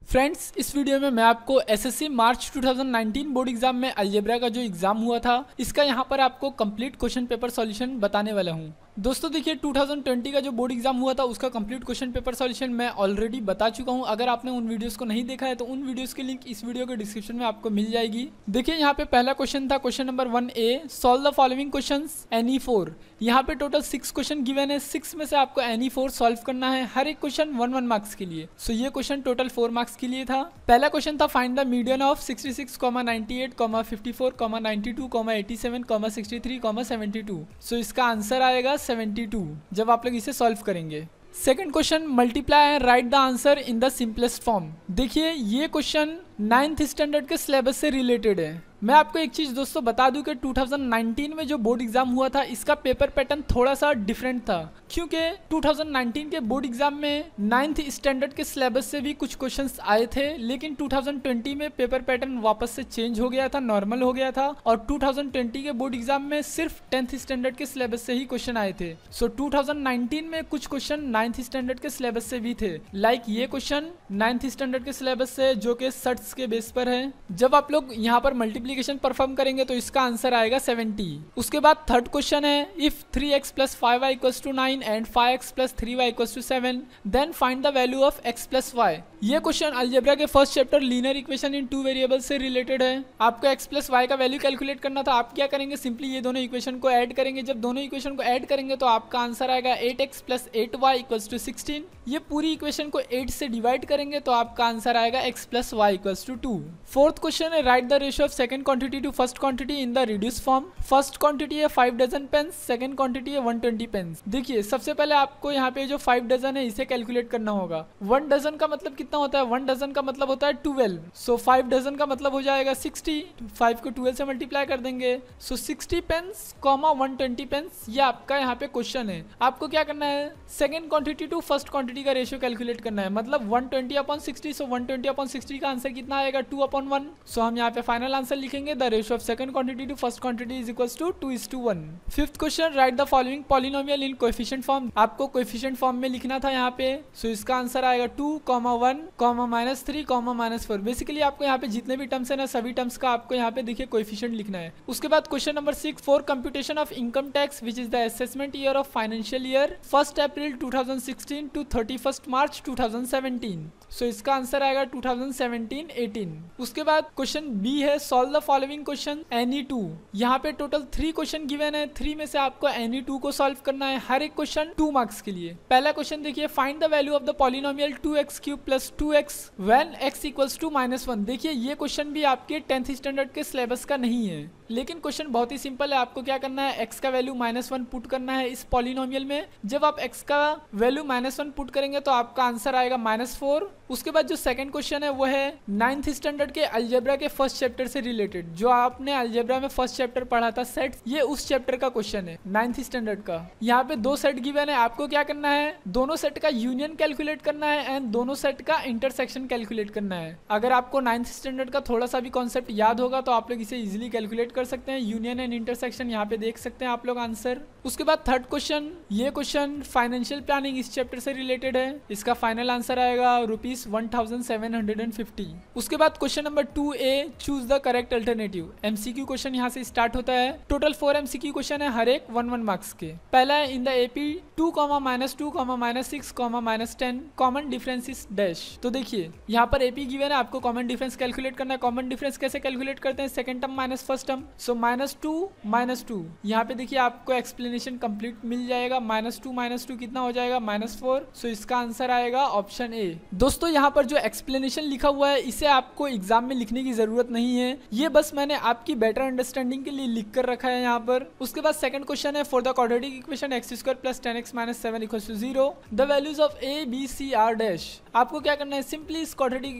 Friends, इस video में मैं आपको एसएससी मार्च 2019 बोर्ड एग्जाम में अलजेब्रा का जो एग्जाम हुआ था इसका यहाँ पर आपको कंप्लीट क्वेश्चन पेपर सॉल्यूशन बताने वाला हूँ। दोस्तों देखिए, 2020 का जो बोर्ड एग्जाम हुआ था उसका कंप्लीट क्वेश्चन पेपर सॉल्यूशन मैं ऑलरेडी बता चुका हूं। अगर आपने उन वीडियोस को नहीं देखा है तो उन वीडियोस की लिंक इस वीडियो के डिस्क्रिप्शन में आपको मिल जाएगी। देखिए यहाँ पे पहला क्वेश्चन था question number 1A, solve the following questions any 4। यहाँ पे टोटल 6 क्वेश्चन गिवन है, 6 में से आपको एनी 4 सॉल्व करना है, हर एक क्वेश्चन 1 मार्क्स के लिए। सो ये क्वेश्चन टोटल 4 मार्क्स के लिए था। पहला क्वेश्चन था फाइंड द मीडियन ऑफ 66, 98, 54, 92, 87, 63, 72। सो इसका आंसर आएगा 72 जब आप लोग इसे सॉल्व करेंगे। Second question, multiply and right the answer in the simplest form. देखिए ये क्वेश्चन 9th स्टैंडर्ड के सिलेबस से रिलेटेड है। मैं आपको एक चीज दोस्तों बता दूं कि 2019 में जो बोर्ड एग्जाम हुआ था इसका पेपर पैटर्न थोड़ा सा डिफरेंट था, क्योंकि 2019 के बोर्ड एग्जाम में 9th स्टैंडर्ड के सिलेबस से भी कुछ क्वेश्चंस आए थे, लेकिन 2020 में पेपर पैटर्न वापस से चेंज हो गया था, नॉर्मल हो गया था और 2020 के बोर्ड एग्जाम में सिर्फ 10th स्टैंडर्ड के सिलेबस से ही क्वेश्चन आए थे। सो 2019 में कुछ क्वेश्चन 9th स्टैंडर्ड के सिलेबस से भी थे, लाइक ये क्वेश्चन 9th स्टैंडर्ड के सिलेबस से जो कि सर्ट्स के बेस पर है। जब आप लोग यहाँ पर मल्टीप्लिकेशन परफॉर्म करेंगे तो इसका आंसर आएगा 70। उसके बाद थर्ड क्वेश्चन है, if 3x + 5y = 9 and 5x + 3y = 7 then find the value of x + y। ये क्वेश्चन अलजेब्रा के first chapter linear equation in 2 variable से रिलेटेड है। आपको x + y का वैल्यू कैलकुलेट करना था। आप क्या करेंगे, सिंपली ये दोनों इक्वेशन को ऐड करेंगे। जब दोनों इक्वेशन को ऐड करेंगे तो आपका आंसर आएगा 8x + 8y = 16। ये पूरी इक्वेशन को 8 से डिवाइड करेंगे तो आपका आंसर आएगा x + y = 2। फोर्थ क्वेश्चन है, write the ratio of second quantity to first quantity in the reduce form. First quantity है 5 डजन पेन्स, सेकंड क्वांटिटी है 120 पेन्स। देखिए सबसे पहले आपको यहाँ पे जो 5 डजन है इसे कैलकुलेट करना होगा। 1 डजन का मतलब कितना होता है, 1 डजन का मतलब होता है 12। सो 5 डजन का मतलब हो जाएगा 60। 5 को 12 से मल्टीप्लाई कर देंगे। सो 60 पेन्स, 120 पेन्स, ये आपका यहाँ पे क्वेश्चन है। आपको क्या करना है, second quantity to first quantity का रेशियो कैलकुलेट करना है, मतलब 120/60। सो 120/60 का आंसर कितना आएगा, 2/1। सो हम यहाँ पे फाइनल आंसर लिखेंगे, the ratio of second quantity to first quantity is equals to 2:1। Fifth question, write the following polynomial in coefficient form. आपको कोएफिशिएंट फॉर्म में लिखना था यहाँ पे। सो इसका आंसर आएगा 2, 1, -3, -4। बेसिकली आपको यहाँ पे जितने भी टर्म्स है ना, सभी टर्म्स का आपको यहाँ पे देखिए कोएफिशिएंट लिखना है। उसके बाद question number 6, for computation of income tax which is the assessment year of financial year 1 April 2016 to 31 March 2017। So इसका आंसर आएगा 2017-18। उसके बाद क्वेश्चन बी है, solve the following question any 2। यहाँ पे टोटल 3 क्वेश्चन गिवन है, 3 में से आपको एनी 2 को सॉल्व करना है, हर एक क्वेश्चन 2 मार्क्स के लिए। पहला क्वेश्चन देखिए, find the value of the polynomial 2x³ + 2x when x = -1। देखिए ये क्वेश्चन भी आपके 10th स्टैंडर्ड के सिलेबस का नहीं है, लेकिन क्वेश्चन बहुत ही सिंपल है। आपको क्या करना है, x का वैल्यू -1 पुट करना है इस पॉलिनोमियल में। जब आप x का वैल्यू -1 पुट करेंगे तो आपका आंसर आएगा -4। उसके बाद जो सेकंड क्वेश्चन है वो है 9th स्टैंडर्ड के अलजेब्रा के फर्स्ट चैप्टर से रिलेटेड। जो आपने अलजेब्रा में फर्स्ट चैप्टर पढ़ा था सेट्स, ये उस चैप्टर का क्वेश्चन है 9th स्टैंडर्ड का। यहाँ पे 2 सेट गिवन है, आपको क्या करना है, दोनों सेट का यूनियन कैलकुलेट करना है एंड दोनों सेट का इंटरसेक्शन कैलकुलेट करना है। अगर आपको 9th स्टैंडर्ड का थोड़ा सा भी कॉन्सेप्ट याद होगा तो आप लोग इसे इजिली कैलकुलेट कर सकते हैं। यूनियन एंड इंटरसेक्शन यहाँ पे देख सकते हैं आप लोग आंसर। उसके बाद थर्ड क्वेश्चन, ये क्वेश्चन फाइनेंशियल प्लानिंग इस चैप्टर से रिलेटेड है। इसका फाइनल आंसर आएगा ₹1750। उसके बाद question number 2A, choose the correct alternative. MCQ question यहाँ से स्टार्ट होता है। टोटल 4 MCQ क्वेश्चन है, हर एक 1 मार्क्स के। पहला है, in the AP 2, -2, -6, -10 common difference is dash. तो देखिए यहाँ पर AP गिवन है, आपको कॉमन डिफरेंस कैलकुलेट करना है। कॉमन डिफरेंस कैसे कैलकुलेट करते हैं, second term minus first term. So -2 यहाँ पे देखिए आपको एक्सप्लेनेशन कंप्लीट मिल जाएगा। -2 कितना हो जाएगा, -4। सो इसका आंसर आएगा ऑप्शन ए। दोस्तों यहाँ पर जो एक्सप्लेनेशन लिखा हुआ है इसे आपको एग्जाम में लिखने की जरूरत नहीं है, ये बस मैंने आपकी बेटर अंडरस्टैंडिंग के लिए लिख कर रखा है यहाँ पर। उसके बाद सेकंड क्वेश्चन है, for the quadratic equation x² + 10x - 7 = 0 the values of a b c r dash. आपको क्या करना है, सिंपली इस क्वाड्रेटिक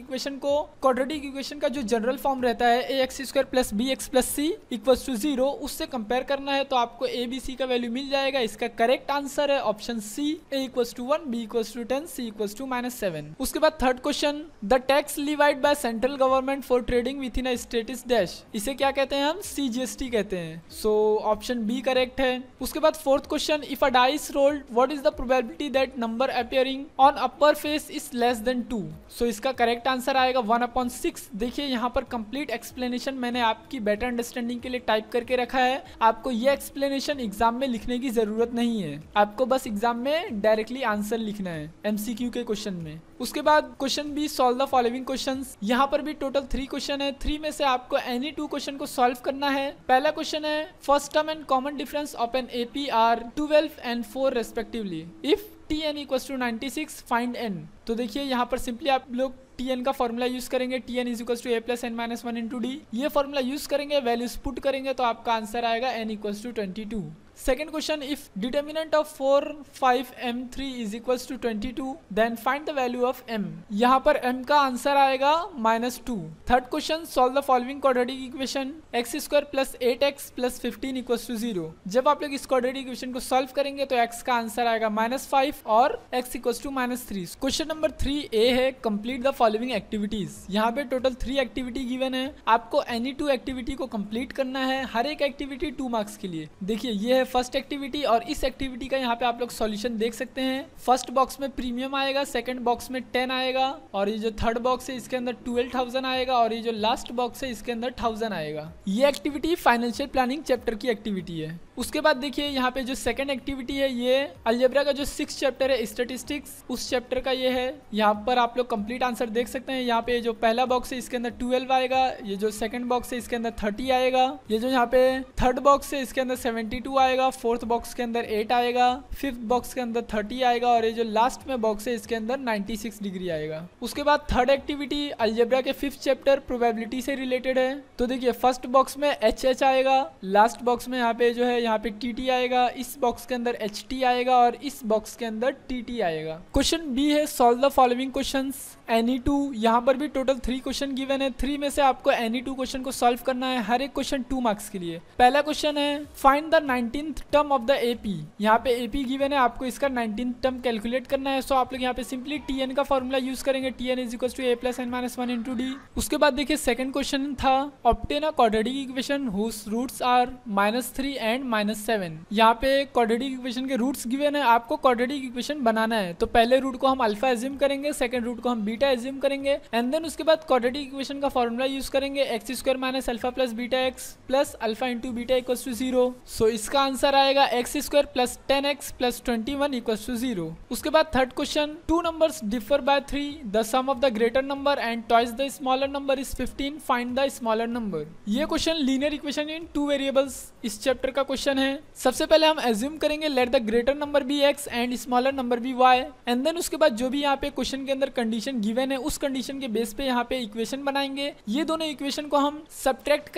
इक्वेशन का जो जनरल फॉर्म रहता है ax² + bx + c, equals to 0 उससे कंपेयर करना है, तो आपको ए बी सी का वैल्यू मिल जाएगा। इसका करेक्ट आंसर है option C, A equals to 1, B equals to 10, C equals to -7। उसके बाद third question, the tax levied by central government for trading within a state is dash. इसे क्या कहते हैं हम? CGST कहते हैं। सो ऑप्शन बी करेक्ट है। उसके बाद fourth question, if a dice rolled what is the probability that number appearing on upper face is less than 2। सो इसका करेक्ट आंसर आएगा 1/6। देखिए यहाँ पर कंप्लीट एक्सप्लेनेशन मैंने आपकी बेटर अंडरस्टैंडिंग के लिए टाइप करके रखा है। आपको ये एक्सप्लेनेशन एग्जाम में लिखने की जरूरत नहीं है, आपको बस एग्जाम में डायरेक्टली आंसर लिखना है MCQ के क्वेश्चन में। उसके बाद question B, solve the following questions. यहाँ पर भी टोटल 3 क्वेश्चन है। 3 में से आपको एनी 2 क्वेश्चन को सॉल्व करना है। पहला क्वेश्चन है, first term and common difference of an AP are 12 and 4 respectively. If Tn equals to 96 find n। तो देखिए यहाँ पर सिंपली आप लोग Tn का फॉर्मूला यूज करेंगे, Tn is equals to a plus n minus 1 into D. ये formula use करेंगे, वैल्यूज पुट करेंगे, तो आपका आंसर आएगा n equals to 22। Second question, if determinant of 4, 5, m3 is equals to 22 then find the value of m। यहाँ पर m का answer आएगा -2। Third question, solve the following quadratic equation, x² plus 8x plus 15 equals to 0। जब आप लोग इस quadratic equation को solve करेंगे तो x का आंसर आएगा -5 और x equals to -3। Question number 3A है, कंप्लीट द फॉलोइंग एक्टिविटीज। यहाँ पे टोटल 3 एक्टिविटी गिवन है, आपको एनी 2 एक्टिविटी को कंप्लीट करना है। हर एक एक्टिविटी 2 मार्क्स के लिए। देखिए ये है फर्स्ट एक्टिविटी और इस एक्टिविटी का यहाँ पे आप लोग सॉल्यूशन देख सकते हैं। फर्स्ट बॉक्स में प्रीमियम आएगा, सेकंड बॉक्स में 10 आएगा और ये जो थर्ड बॉक्स है इसके अंदर 12,000 आएगा और ये जो लास्ट बॉक्स है इसके अंदर 1000 आएगा। ये एक्टिविटी फाइनेंशियल प्लानिंग चैप्टर की एक्टिविटी है। उसके बाद देखिए यहाँ पे जो सेकंड एक्टिविटी है ये अलजेब्रा का जो 6th चैप्टर है स्टैटिस्टिक्स, उस चैप्टर का ये है। यहाँ पर आप लोग कंप्लीट आंसर देख सकते हैं। यहाँ पे जो पहला बॉक्स है इसके अंदर 12 आएगा, ये जो सेकंड बॉक्स है इसके अंदर 30 आएगा, ये जो यहाँ पे थर्ड बॉक्स है इसके अंदर 72 आएगा, फोर्थ बॉक्स के अंदर 8 आएगा, फिफ्थ बॉक्स के अंदर 30 आएगा और ये जो लास्ट में बॉक्स है इसके अंदर 96 डिग्री आएगा। उसके बाद थर्ड एक्टिविटी अलजेब्रा के 5th चैप्टर प्रोबेबिलिटी से रिलेटेड है। तो देखिए फर्स्ट बॉक्स में HH आएगा, लास्ट बॉक्स में यहाँ पे जो है यहाँ पे TT आएगा, इस बॉक्स के अंदर HT आएगा और इस बॉक्स के अंदर TT आएगा। क्वेश्चन बी है, solve the following questions any 2। यहाँ पर भी टोटल 3 क्वेश्चन गिवन है। 3 में से आपको एनी 2 क्वेश्चन को सॉल्व करना है, हर एक क्वेश्चन 2 मार्क्स के लिए। पहला क्वेश्चन है, find the 19th term of the AP। यहाँ पे AP गिवन है, आपको इसका 19th टर्म कैलकुलेट करना है। सो आप लोग यहाँ पे सिंपली Tn का फॉर्मूला यूज करेंगे, Tn is equal to a plus n minus 1 into D. उसके बाद देखिए सेकंड क्वेश्चन था, obtain a quadratic equation whose roots are -3 and -7। यहाँ पे क्वाड्रेटिक इक्वेशन के रूट्स गिवन है, आपको क्वाड्रेटिक इक्वेशन बनाना है। तो पहले रूट को हम अल्फा एज्यूम करेंगे, सेकंड रूट को हम बीटा एज्यूम करेंगे एंड देन उसके बाद क्वाड्रेटिक इक्वेशन का फॉर्मूला यूज करेंगे, x² minus alpha plus beta x plus alpha into beta equals to 0। So इसका आंसर आएगा x² plus 10x plus 21 equals to 0। उसके बाद third question, 2 numbers differ by 3, the sum of the greater number and twice the smaller number is 15, find the smaller number. ये question linear equation in 2 variables इस chapter का question है। सबसे पहले हम assume करेंगे let the greater number be x and smaller number be y and then उसके बाद जो भी यहाँ पे क्वेश्चन के अंदर कंडीशन गिवन है उस कंडीशन के बेस पे यहाँ पे इक्वेशन बनाएंगे। ये दोनों इक्वेशन को हम सब्ट्रैक्ट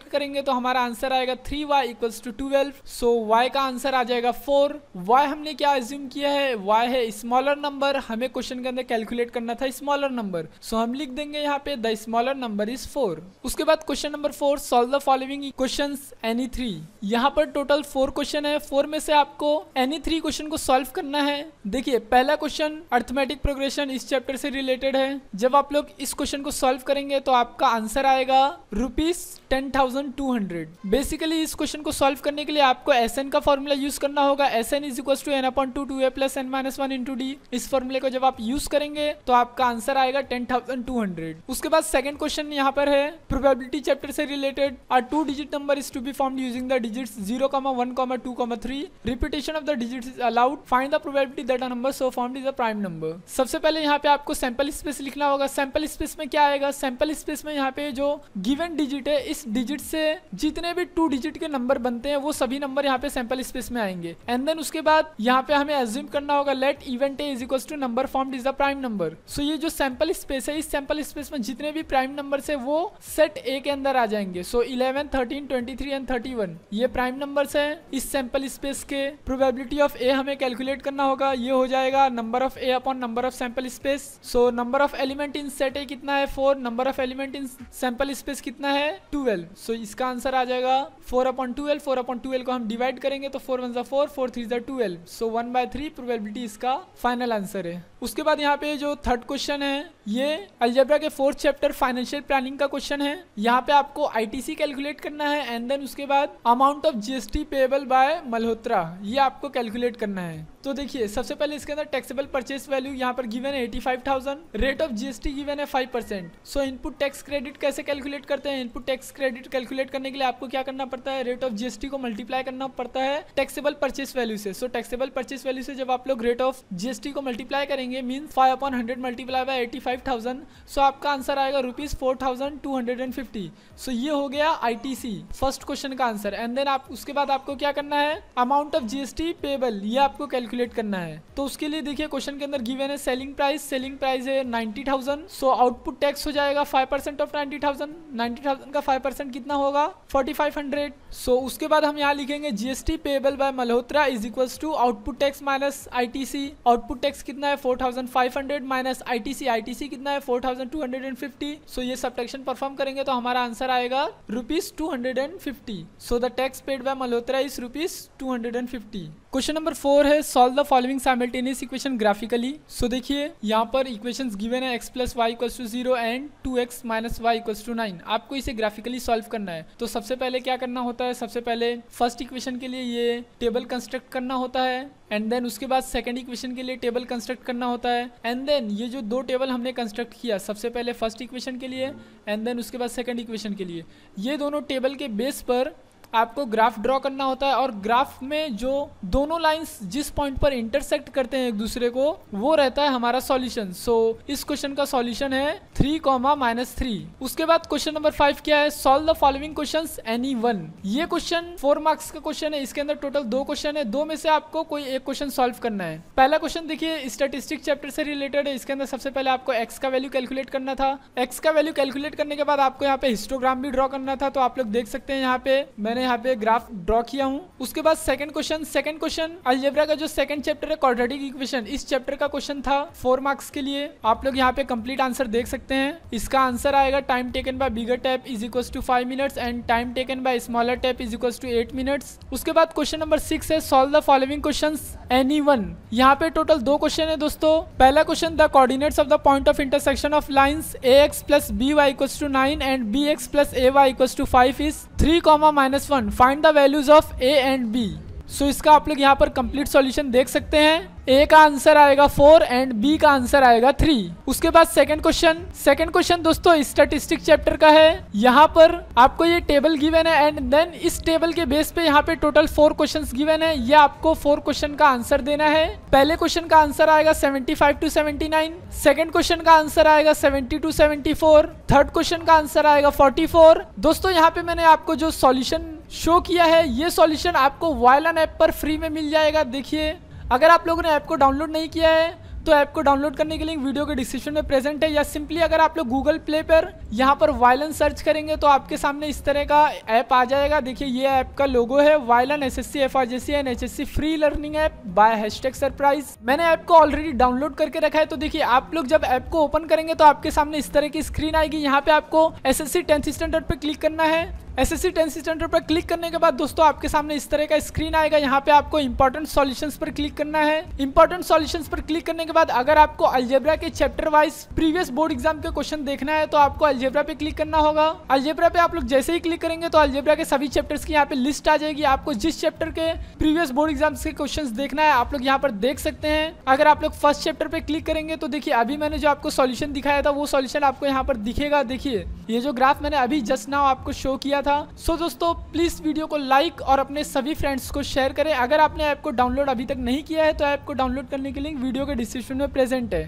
करेंगे तो हमारा आंसर आएगा 3y equals to 12। So y का आंसर आ जाएगा 4। y हमने क्या एज्यूम किया है, y है स्मॉलर नंबर, हमें क्वेश्चन के अंदर कैलकुलेट करना था स्मॉलर नंबर। सो हम लिख देंगे यहाँ पे द स्मॉलर नंबर इज 4। उसके बाद question number 4, solve the following equations any 3। यहाँ पर टोटल 4 क्वेश्चन है, 4 में से आपको एनी 3 क्वेश्चन को सॉल्व करना है। देखिए पहला क्वेश्चन अर्थमेटिक प्रोग्रेशन इस चैप्टर से रिलेटेड है। जब आप लोग इस क्वेश्चन को सॉल्व करेंगे तो आपका आंसर आएगा ₹10,200। बेसिकली इस क्वेश्चन को सॉल्व करने के लिए आपको SN का फॉर्मूला यूज करना होगा, SN is equal to n/2 2a plus n minus 1 into D. इस फॉर्मूले को जब आप यूज करेंगे तो आपका आंसर आएगा 10,200। उसके बाद सेकंड क्वेश्चन यहाँ पर है प्रोबेबिलिटी चैप्टर से related, a 2 digit number is to be formed using the digits 0, 1, 2, 3, repetition of the digits is allowed, find the probability that a number so formed is a prime number. सबसे पहले यहाँ पे आपको sample space लिखना होगा। Sample space में क्या आएगा, सैंपल स्पेस में यहाँ पे जो गिवन डिजिट है इस डिजिट से जितने भी 2 डिजिट के नंबर बनते हैं वो सभी नंबर यहाँ पे सैंपल स्पेस में आएंगे एंड देन उसके बाद यहाँ पे हमें एज्यूम करना होगा let event A is equal to number formed is the prime number. So ये जो सैंपल स्पेस है इस सैंपल स्पेस में जितने भी प्राइम नंबर है वो सेट ए के अंदर आ जाएंगे। सो 11, 13, 23 एंड 31 ये प्राइम नंबर्स हैं। इस सैंपल स्पेस के प्रोबेबिलिटी ऑफ ए हमें कैलकुलेट करना होगा, ये हो जाएगा number of A upon number of sample space. So number of element in set ए कितना है 4, number of element in sample space कितना है 12। सो इसका आंसर आ जाएगा 4/12। 4/12 को हम डिवाइड करेंगे तो 4 1 ज़ा 4, 4 3 ज़ा 12। सो 1/3 प्रोबेबिलिटी इसका फाइनल आंसर है। उसके बाद यहाँ पे जो थर्ड क्वेश्चन है ये अलजेब्रा के 4th चैप्टर फाइनेंशियल प्लानिंग का क्वेश्चन है। यहाँ पे आपको आईटीसी कैलकुलेट करना है एंड देन उसके बाद amount of GST payable by Malhotra ये आपको कैलकुलेट करना है। तो देखिए सबसे पहले इसके अंदर टैक्सेबल परचेस वैल्यू यहाँ पर गिवन है 85,000, रेट ऑफ जीएसटी गिवन है 5%। सो इनपुट टैक्स क्रेडिट कैसे कैलकुलेट करते हैं? इनपुट टैक्स क्रेडिट कैलकुलेट करने के लिए आपको क्या करना पड़ता है, रेट ऑफ जीएसटी को मल्टीप्लाई करना पड़ता है टैक्सेबल परचेस वैल्यू से। सो टैक्सेबल परचेस वैल्यू से जब आप लोग रेट ऑफ जीएसटी को मल्टीप्लाई करेंगे मीन 5/100 मल्टीप्लाई बाय 85,000, सो आपका आंसर आएगा ₹4,250। सो ये हो गया आईटीसी फर्स्ट क्वेश्चन का आंसर। एंड देन आप उसके बाद आपको क्या करना है, अमाउंट ऑफ जीएसटी पेएबल ये आपको कैलकुलेट करना है। तो उसके लिए देखिए क्वेश्चन के अंदर गिवन है सेलिंग प्राइस है 90,000। सो आउटपुट टैक्स हो जाएगा 5% ऑफ 90,000। 90,000 का 5% कितना होगा 4,500। सो उसके बाद हम यहाँ लिखेंगे GST payable by Malhotra is equals to output tax minus ITC. Output tax कितना है 4,500 माइनस आईटीसी, आईटीसी कितना है 4,250। सो ये सब्ट्रैक्शन परफॉर्म करेंगे तो हमारा आंसर आएगा ₹250। So the tax paid by Malhotra is ₹250। Question number 4 है solve the following simultaneous equation graphically. So देखिए यहाँ पर इक्वेशंस गिवन है x + y = 0 and 2x - y = 9। आपको इसे ग्राफिकली सॉल्व करना है। तो सबसे पहले क्या करना होता है, सबसे पहले फर्स्ट इक्वेशन के लिए ये टेबल कंस्ट्रक्ट करना होता है एंड देन उसके बाद सेकंड इक्वेशन के लिए टेबल कंस्ट्रक्ट करना होता है एंड देन ये जो दो टेबल हमने कंस्ट्रक्ट किया सबसे पहले फर्स्ट इक्वेशन के लिए एंड देन उसके बाद सेकंड इक्वेशन के लिए, ये दोनों टेबल के बेस पर आपको ग्राफ ड्रॉ करना होता है और ग्राफ में जो दोनों लाइंस जिस पॉइंट पर इंटरसेक्ट करते हैं एक दूसरे को वो रहता है हमारा सॉल्यूशन। सो इस क्वेश्चन का सॉल्यूशन है 3, उसके बाद क्वेश्चन नंबर 5 क्या है, solve the following questions any one. ये क्वेश्चन 4 मार्क्स का क्वेश्चन है। इसके अंदर टोटल 2 क्वेश्चन है, 2 में से आपको कोई एक क्वेश्चन सॉल्व करना है। पहला क्वेश्चन देखिए स्टैटिस्टिक्स चैप्टर से रिलेटेड है। इसके अंदर सबसे पहले आपको एक्स का वैल्यू कैलकुलेट करना था। एक्स का वैल्यू कैलकुलेट करने के बाद आपको यहाँ पे हिस्टोग्राम भी ड्रॉ करना था। तो आप लोग देख सकते हैं यहाँ पे मैंने यहाँ पे ग्राफ ड्रॉ किया हूँ। उसके बाद सेकंड क्वेश्चन अलजेब्रा का जो सेकंड चैप्टर है क्वाड्रेटिक इक्वेशन, इस चैप्टर का क्वेश्चन था 4 मार्क्स के लिए। आप लोग यहाँ पे कंप्लीट आंसर देख सकते हैं। इसका आंसर आएगा time taken by bigger tap is equals to 5 minutes and time taken by smaller tap is equals to 8 minutes. उसके बाद क्वेश्चन नंबर 6 है solve the following questions any one. यहाँ पे टोटल 2 क्वेश्चन है दोस्तों। पहला question the coordinates of the point of intersection of lines ax + by = 9 and bx + ay = 5 is 3, -1. Find the values of a and b. सो इसका आप लोग यहाँ पर कंप्लीट सॉल्यूशन देख सकते हैं। ए का आंसर आएगा 4 एंड बी का आंसर आएगा 3। उसके बाद सेकंड क्वेश्चन दोस्तों स्टैटिस्टिक्स चैप्टर का है। यहाँ पर आपको ये टेबल गिवन है एंड देन इस टेबल के बेस पे यहाँ पे टोटल 4 क्वेश्चंस गिवन है। ये आपको 4 क्वेश्चन का आंसर देना है। पहले क्वेश्चन का आंसर आएगा 75 to 79, सेकंड क्वेश्चन का आंसर आएगा 70 to 74, थर्ड क्वेश्चन का आंसर आएगा 44। दोस्तों यहाँ पे मैंने आपको जो सॉल्यूशन शो किया है ये सॉल्यूशन आपको वायलन ऐप पर फ्री में मिल जाएगा। देखिए अगर आप लोगों ने ऐप को डाउनलोड नहीं किया है तो ऐप को डाउनलोड करने के लिंक वीडियो के डिस्क्रिप्शन में प्रेजेंट है, या सिंपली अगर आप लोग गूगल प्ले पर यहाँ पर वायलन सर्च करेंगे तो आपके सामने इस तरह का ऐप आ जाएगा। देखिए ये ऐप का लोगो है violin SSC FRJC and HSC free learning app by #surprise. मैंने ऐप को ऑलरेडी डाउनलोड करके रखा है। तो देखिए आप लोग जब ऐप को ओपन करेंगे तो आपके सामने इस तरह की स्क्रीन आएगी। यहाँ पे आपको SSC 10th स्टैंडर्ड पे क्लिक करना है। SSC 10th स्टैंडर्ड पर क्लिक करने के बाद दोस्तों आपके सामने इस तरह का स्क्रीन आएगा। यहाँ पे आपको इंपॉर्टेंट सॉल्यूशंस पर क्लिक करना है। इंपॉर्टेंट सॉल्यूशंस पर क्लिक करने के बाद अगर आपको अलजेब्रा के chapter wise previous board exam के क्वेश्चन देखना है तो आपको अलजेब्रा पे क्लिक करना होगा। अलजेब्रा पे आप लोग जैसे ही क्लिक करेंगे तो अलजेब्रा के सभी चैप्टर्स की यहाँ पे लिस्ट आ जाएगी। आपको जिस चैप्टर के प्रीवियस बोर्ड एग्जाम्स के क्वेश्चन देखना है आप लोग यहाँ पर देख सकते हैं। अगर आप लोग फर्स्ट चैप्टर पे क्लिक करेंगे तो देखिए अभी मैंने जो आपको सॉल्यूशन दिखाया था वो सॉल्यूशन आपको यहाँ पर दिखेगा। देखिए ये जो ग्राफ मैंने अभी जस्ट नाउ आपको शो किया था। सो दोस्तों प्लीज वीडियो को लाइक और अपने सभी फ्रेंड्स को शेयर करें। अगर आपने ऐप को डाउनलोड अभी तक नहीं किया है तो ऐप को डाउनलोड करने के लिंक वीडियो के डिस्क्रिप्शन में प्रेजेंट है।